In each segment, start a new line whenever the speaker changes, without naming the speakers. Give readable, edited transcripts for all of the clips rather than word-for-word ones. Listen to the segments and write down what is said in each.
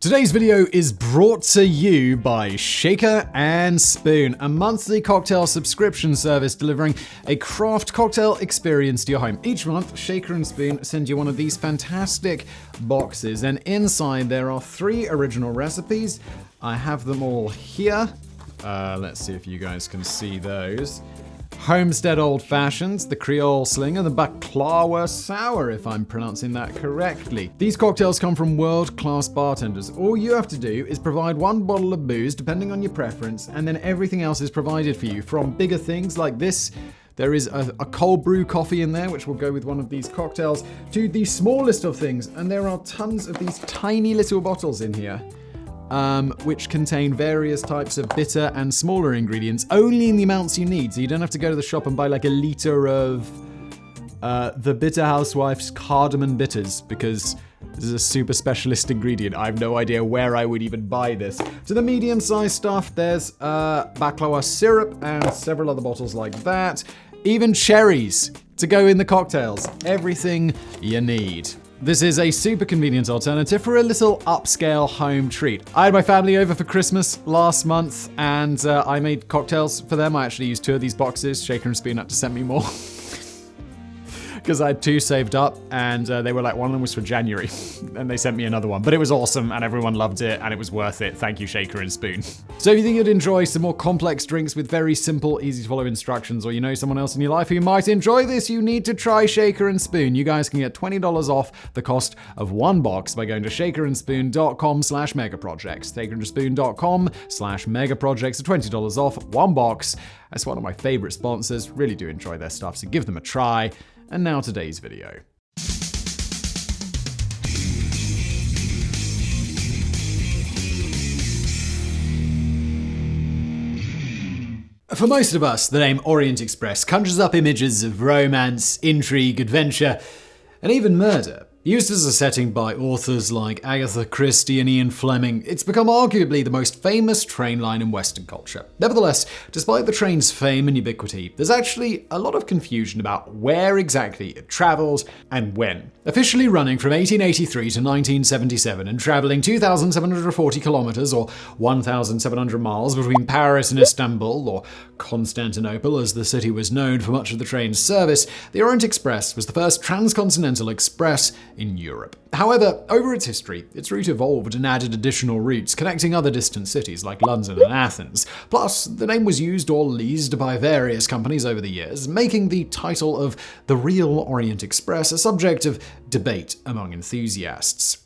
Today's video is brought to you by Shaker and Spoon, a monthly cocktail subscription service delivering a craft cocktail experience to your home. Each month, Shaker and Spoon send you one of these fantastic boxes, and inside there are 3 original recipes. I have them all here. Let's see if you guys can see those. Homestead Old Fashions, the Creole Sling, and the Baklawa Sour, if I'm pronouncing that correctly. These cocktails come from world-class bartenders. All you have to do is provide 1 bottle of booze, depending on your preference, and then everything else is provided for you. From bigger things like this, there is a cold brew coffee in there, which will go with one of these cocktails, to the smallest of things, and there are tons of these tiny little bottles in here. Which contain various types of bitter and smaller ingredients, only in the amounts you need, so you don't have to go to the shop and buy like a liter of the Bitter Housewife's cardamom bitters, because this is a super specialist ingredient. I have no idea where I would even buy this. To the medium-sized stuff, there's baklava syrup and several other bottles like that. Even cherries to go in the cocktails. Everything you need. This is a super convenient alternative for a little upscale home treat. I had my family over for Christmas last month, and I made cocktails for them. I actually used 2 of these boxes. Shaker and Spoon had to send me more. Because I had 2 saved up, and they were like, one of them was for January, and they sent me another one. But it was awesome, and everyone loved it, and it was worth it. Thank you, Shaker and Spoon. So if you think you'd enjoy some more complex drinks with very simple, easy to follow instructions, or you know someone else in your life who might enjoy this, you need to try Shaker and Spoon. You guys can get $20 off the cost of 1 box by going to shakerandspoon.com/megaprojects. shakerandspoon.com/megaprojects for $20 off 1 box. That's one of my favorite sponsors. Really do enjoy their stuff, so give them a try. And now today's video. For most of us, the name Orient Express conjures up images of romance, intrigue, adventure, and even murder. Used as a setting by authors like Agatha Christie and Ian Fleming, it's become arguably the most famous train line in Western culture. Nevertheless, despite the train's fame and ubiquity, there's actually a lot of confusion about where exactly it traveled and when. Officially running from 1883 to 1977 and traveling 2,740 kilometers or 1,700 miles between Paris and Istanbul, or Constantinople as the city was known for much of the train's service, the Orient Express was the first transcontinental express in Europe. However, over its history, its route evolved and added additional routes connecting other distant cities like London and Athens. Plus, the name was used or leased by various companies over the years, making the title of the real Orient Express a subject of debate among enthusiasts.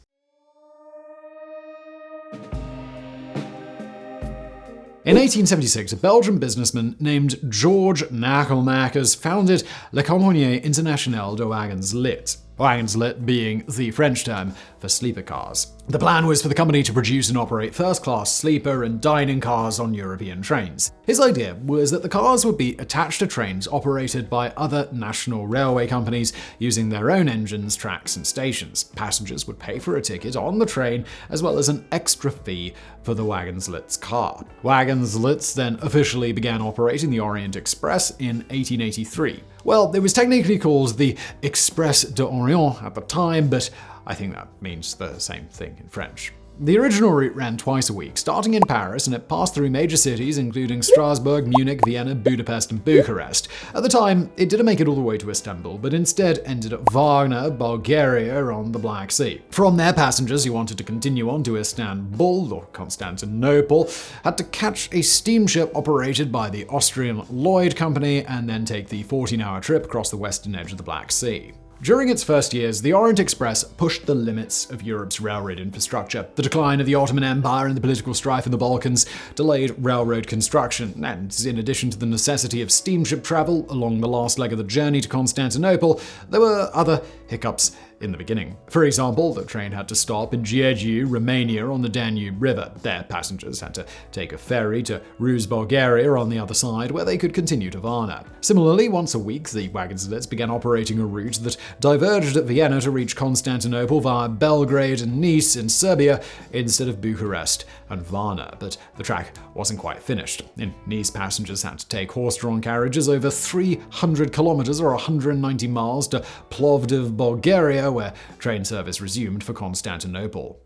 In 1876, a Belgian businessman named George Nagelmakers founded La Compagnie Internationale de Wagons Lit. Wagons lit being the French term for sleeper cars. The plan was for the company to produce and operate first-class sleeper and dining cars on European trains. His idea was that the cars would be attached to trains operated by other national railway companies using their own engines, tracks, and stations. Passengers would pay for a ticket on the train as well as an extra fee for the Wagons Lit's car. Wagons Lit's then officially began operating the Orient Express in 1883. Well, it was technically called the Express d'Orient at the time, but I think that means the same thing in French. The original route ran twice a week, starting in Paris, and it passed through major cities including Strasbourg, Munich, Vienna, Budapest, and Bucharest. At the time, it didn't make it all the way to Istanbul, but instead ended at Varna, Bulgaria, on the Black Sea. From there, passengers who wanted to continue on to Istanbul, or Constantinople, had to catch a steamship operated by the Austrian Lloyd Company and then take the 14-hour trip across the western edge of the Black Sea. During its first years, the Orient Express pushed the limits of Europe's railroad infrastructure. The decline of the Ottoman Empire and the political strife in the Balkans delayed railroad construction, and in addition to the necessity of steamship travel along the last leg of the journey to Constantinople, there were other hiccups in the beginning. For example, the train had to stop in Giurgiu, Romania on the Danube River. There, passengers had to take a ferry to Ruse, Bulgaria on the other side, where they could continue to Varna. Similarly, once a week, the Wagons Lit began operating a route that diverged at Vienna to reach Constantinople via Belgrade and Nice in Serbia instead of Bucharest and Varna. But the track wasn't quite finished. In Nice, passengers had to take horse-drawn carriages over 300 kilometers or 190 miles to Plovdiv, Bulgaria, where train service resumed for Constantinople.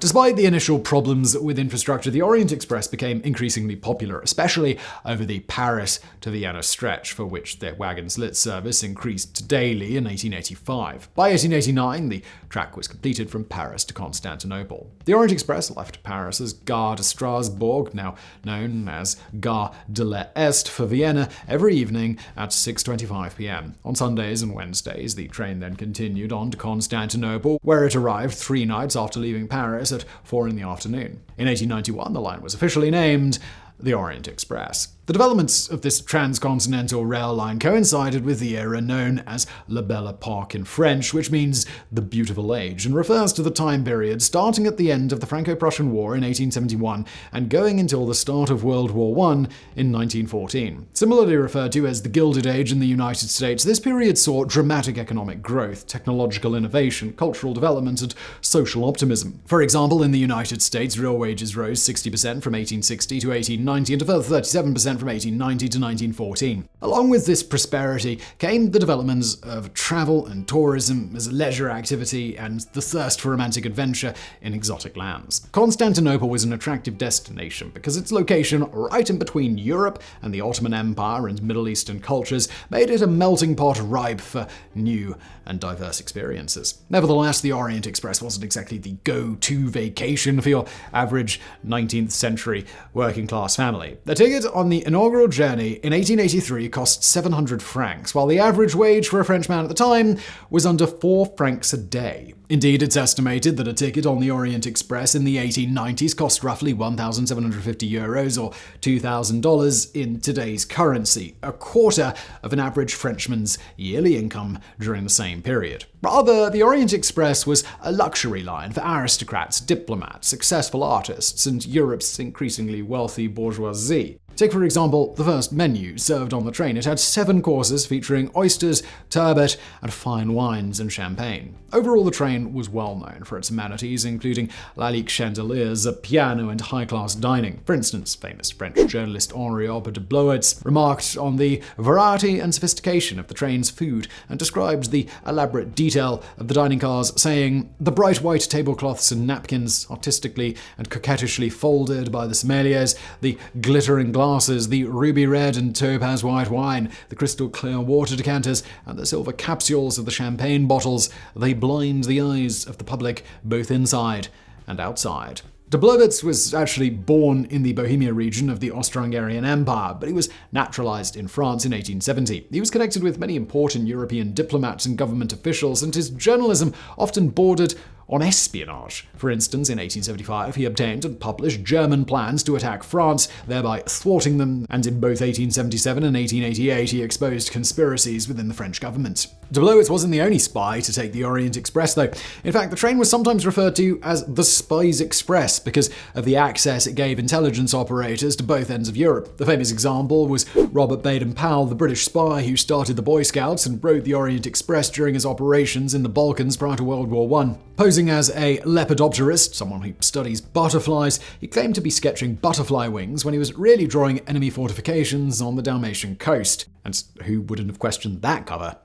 Despite the initial problems with infrastructure, the Orient Express became increasingly popular, especially over the Paris to Vienna stretch, for which the wagons lit service increased daily in 1885. By 1889, the track was completed from Paris to Constantinople. The Orient Express left Paris as Gare de Strasbourg, now known as Gare de l'Est, for Vienna every evening at 6:25 p.m. On Sundays and Wednesdays, the train then continued on to Constantinople, where it arrived 3 nights after leaving Paris at 4 in the afternoon. In 1891, the line was officially named the Orient Express. The developments of this transcontinental rail line coincided with the era known as La Belle Époque in French, which means the Beautiful Age, and refers to the time period starting at the end of the Franco-Prussian War in 1871 and going until the start of World War I in 1914. Similarly referred to as the Gilded Age in the United States, this period saw dramatic economic growth, technological innovation, cultural development, and social optimism. For example, in the United States, real wages rose 60% from 1860 to 1890 and a further 37% from 1890 to 1914. Along with this prosperity came the developments of travel and tourism as a leisure activity and the thirst for romantic adventure in exotic lands. Constantinople was an attractive destination because its location right in between Europe and the Ottoman Empire and Middle Eastern cultures made it a melting pot ripe for new and diverse experiences. Nevertheless, the Orient Express wasn't exactly the go-to vacation for your average 19th century working-class family. The ticket on the inaugural journey in 1883 cost 700 francs, while the average wage for a Frenchman at the time was under 4 francs a day. Indeed, it's estimated that a ticket on the Orient Express in the 1890s cost roughly €1,750 or $2,000 in today's currency, a quarter of an average Frenchman's yearly income during the same period. Rather, the Orient Express was a luxury line for aristocrats, diplomats, successful artists, and Europe's increasingly wealthy bourgeoisie. Take, for example, the first menu served on the train. It had 7 courses featuring oysters, turbot, and fine wines and champagne. Overall, the train was well known for its amenities, including Lalique chandeliers, a piano, and high-class dining. For instance, famous French journalist Orient de Bleuetz remarked on the variety and sophistication of the train's food and described the elaborate detail of the dining cars, saying, "The bright white tablecloths and napkins, artistically and coquettishly folded by the sommeliers, the glittering glasses, the ruby red and topaz white wine, the crystal clear water decanters, and the silver capsules of the champagne bottles, they blind the eyes of the public both inside and outside." De Bleuetz was actually born in the Bohemia region of the Austro-Hungarian Empire, but he was naturalized in France in 1870. He was connected with many important European diplomats and government officials, and his journalism often bordered on espionage. For instance, in 1875, he obtained and published German plans to attack France, thereby thwarting them, and in both 1877 and 1888, he exposed conspiracies within the French government. De Bleuetz wasn't the only spy to take the Orient Express, though. In fact, the train was sometimes referred to as the Spies Express because of the access it gave intelligence operators to both ends of Europe. The famous example was Robert Baden-Powell, the British spy who started the Boy Scouts and rode the Orient Express during his operations in the Balkans prior to World War I. Posing as a lepidopterist, someone who studies butterflies, he claimed to be sketching butterfly wings when he was really drawing enemy fortifications on the Dalmatian coast. And who wouldn't have questioned that cover?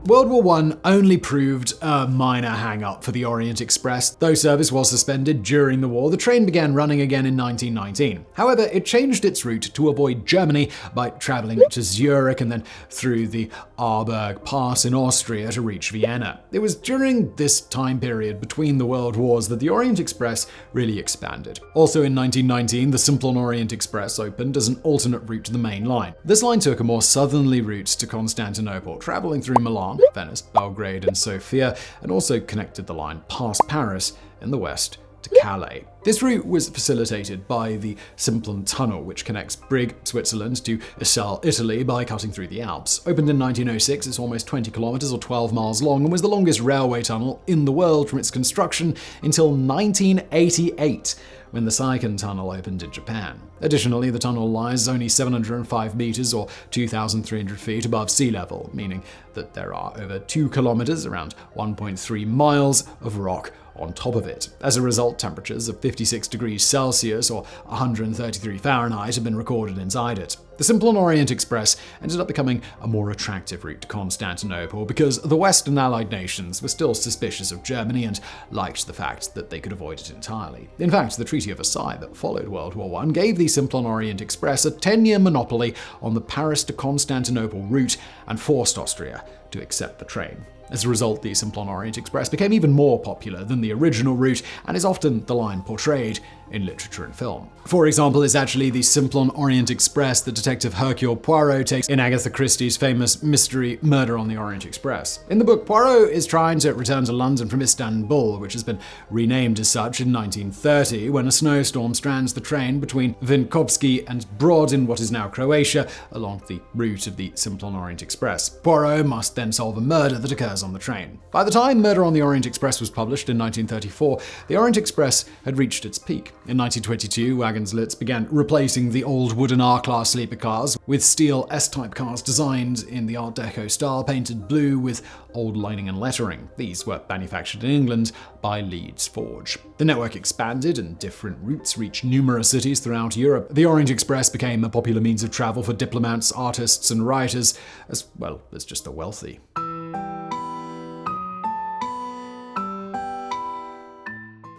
World War I only proved a minor hang-up for the Orient Express. Though service was suspended during the war, the train began running again in 1919. However, it changed its route to avoid Germany by traveling to Zurich and then through the Aarberg Pass in Austria to reach Vienna. It was during this time period between the World Wars that the Orient Express really expanded. Also in 1919, the Simplon Orient Express opened as an alternate route to the main line. This line took a more southerly route to Constantinople, traveling through Milan, Venice, Belgrade, and Sofia, and also connected the line past Paris in the west to Calais. This route was facilitated by the Simplon Tunnel, which connects Brig, Switzerland, to Issel, Italy, by cutting through the Alps. Opened in 1906, it's almost 20 kilometers or 12 miles long and was the longest railway tunnel in the world from its construction until 1988, when the Seikan Tunnel opened in Japan. Additionally, the tunnel lies only 705 meters or 2,300 feet above sea level, meaning that there are over 2 kilometers, around 1.3 miles, of rock on top of it. As a result, temperatures of 56 degrees Celsius or 133 Fahrenheit have been recorded inside it. The Simplon Orient Express ended up becoming a more attractive route to Constantinople because the Western Allied nations were still suspicious of Germany and liked the fact that they could avoid it entirely. In fact, the Treaty of Versailles that followed World War I gave the Simplon Orient Express a 10-year monopoly on the Paris to Constantinople route and forced Austria to accept the train. As a result, the Simplon Orient Express became even more popular than the original route and is often the line portrayed in literature and film. For example, it's actually the Simplon Orient Express that Detective Hercule Poirot takes in Agatha Christie's famous mystery Murder on the Orient Express. In the book, Poirot is trying to return to London from Istanbul, which has been renamed as such in 1930, when a snowstorm strands the train between Vinkovci and Brod in what is now Croatia, along the route of the Simplon Orient Express. Poirot must then solve a murder that occurs on the train. By the time Murder on the Orient Express was published in 1934, the Orient Express had reached its peak. In 1922, Wagenslits began replacing the old wooden R-Class sleeper cars with steel S-type cars designed in the Art Deco style, painted blue with old lining and lettering. These were manufactured in England by Leeds Forge. The network expanded and different routes reached numerous cities throughout Europe. The Orient Express became a popular means of travel for diplomats, artists, and writers, as well as just the wealthy.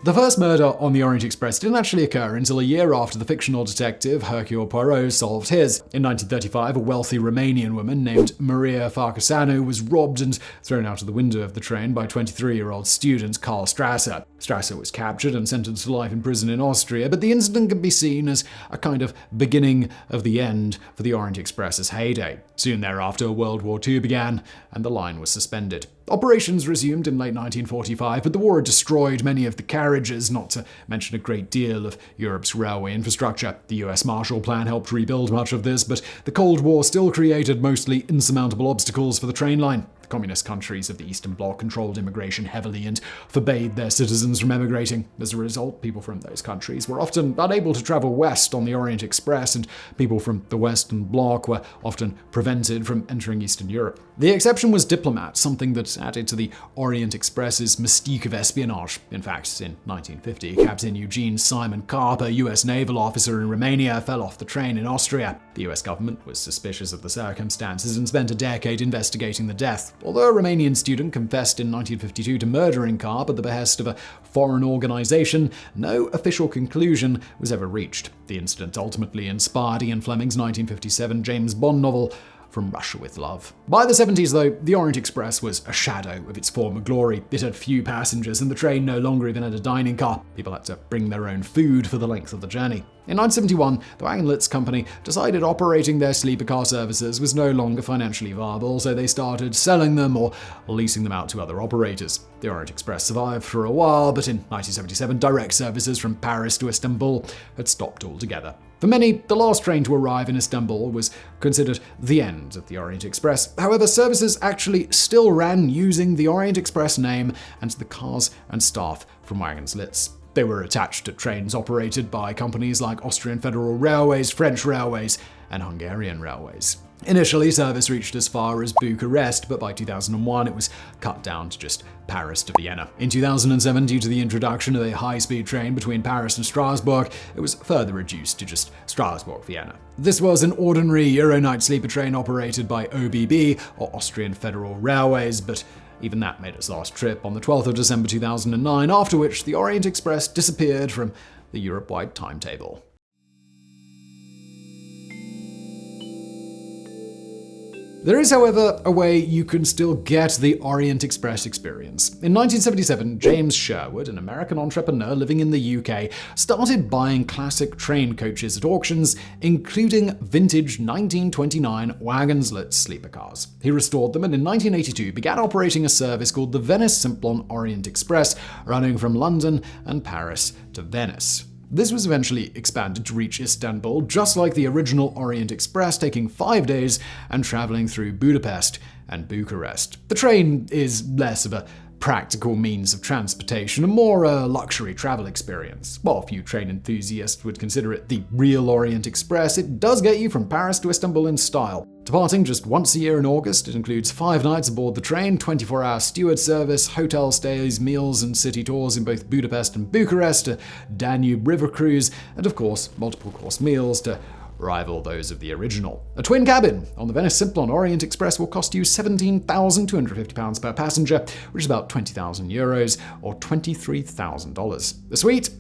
The first murder on the Orient Express didn't actually occur until a year after the fictional detective Hercule Poirot solved his. In 1935, a wealthy Romanian woman named Maria Farcasanu was robbed and thrown out of the window of the train by 23-year-old student Karl Strasser. Strasser was captured and sentenced to life in prison in Austria, but the incident can be seen as a kind of beginning of the end for the Orient Express's heyday. Soon thereafter, World War II began, and the line was suspended. Operations resumed in late 1945, but the war had destroyed many of the carriages, not to mention a great deal of Europe's railway infrastructure. The US Marshall Plan helped rebuild much of this, but the Cold War still created mostly insurmountable obstacles for the train line. Communist countries of the Eastern Bloc controlled immigration heavily and forbade their citizens from emigrating. As a result, people from those countries were often unable to travel west on the Orient Express, and people from the Western Bloc were often prevented from entering Eastern Europe. The exception was diplomats, something that added to the Orient Express's mystique of espionage. In fact, in 1950, Captain Eugene Simon Karp, a US naval officer in Romania, fell off the train in Austria. The US government was suspicious of the circumstances and spent a decade investigating the death. Although a Romanian student confessed in 1952 to murdering Karp at the behest of a foreign organization, no official conclusion was ever reached. The incident ultimately inspired Ian Fleming's 1957 James Bond novel, From Russia with Love. By the 70s, though, the Orient Express was a shadow of its former glory. It had few passengers, and the train no longer even had a dining car. People had to bring their own food for the length of the journey. In 1971, the Wagenlits company decided operating their sleeper car services was no longer financially viable, so they started selling them or leasing them out to other operators. The Orient Express survived for a while, but in 1977, direct services from Paris to Istanbul had stopped altogether. For many, the last train to arrive in Istanbul was considered the end of the Orient Express. However, services actually still ran using the Orient Express name and the cars and staff from Wagenslits. They were attached to trains operated by companies like Austrian Federal Railways, French Railways, and Hungarian Railways. Initially, service reached as far as Bucharest, but by 2001 it was cut down to just Paris to Vienna. In 2007, due to the introduction of a high-speed train between Paris and Strasbourg, it was further reduced to just Strasbourg-Vienna. This was an ordinary Euronight sleeper train operated by OBB, or Austrian Federal Railways, but even that made its last trip on the 12th of December 2009, after which the Orient Express disappeared from the Europe-wide timetable. There is, however, a way you can still get the Orient Express experience. In 1977, James Sherwood, an American entrepreneur living in the UK, started buying classic train coaches at auctions, including vintage 1929 Wagenslits sleeper cars. He restored them and in 1982 began operating a service called the Venice Simplon Orient Express, running from London and Paris to Venice. This was eventually expanded to reach Istanbul, just like the original Orient Express, taking 5 days and traveling through Budapest and Bucharest. The train is less of a practical means of transportation, and more a luxury travel experience. While few train enthusiasts would consider it the real Orient Express, it does get you from Paris to Istanbul in style. Departing just once a year in August, it includes 5 nights aboard the train, 24-hour steward service, hotel stays, meals and city tours in both Budapest and Bucharest, a Danube river cruise, and of course, multiple course meals to rival those of the original. A twin cabin on the Venice Simplon Orient Express will cost you £17,250 per passenger, which is about €20,000 or $23,000. The suite,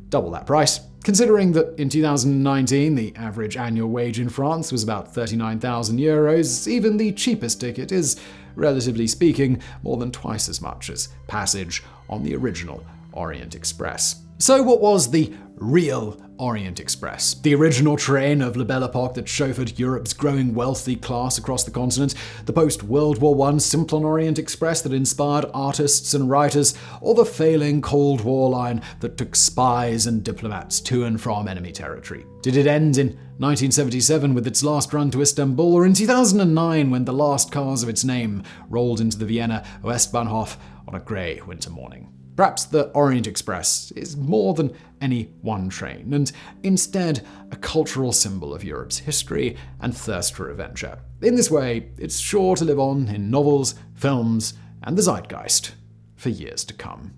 double that price. Considering that in 2019 the average annual wage in France was about €39,000, even the cheapest ticket is, relatively speaking, more than twice as much as passage on the original Orient Express. So what was the real Orient Express? The original train of La Belle Epoque that chauffeured Europe's growing wealthy class across the continent? The post-World War I Simplon Orient Express that inspired artists and writers? Or the failing Cold War line that took spies and diplomats to and from enemy territory? Did it end in 1977 with its last run to Istanbul, or in 2009 when the last cars of its name rolled into the Vienna Westbahnhof on a grey winter morning? Perhaps the Orient Express is more than any one train, and instead a cultural symbol of Europe's history and thirst for adventure. In this way, it's sure to live on in novels, films, and the zeitgeist for years to come.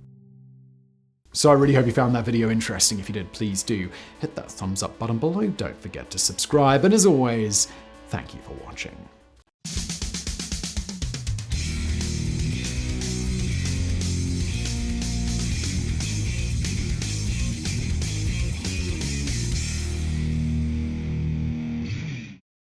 So I really hope you found that video interesting. If you did, please do hit that thumbs up button below. Don't forget to subscribe, and as always, thank you for watching.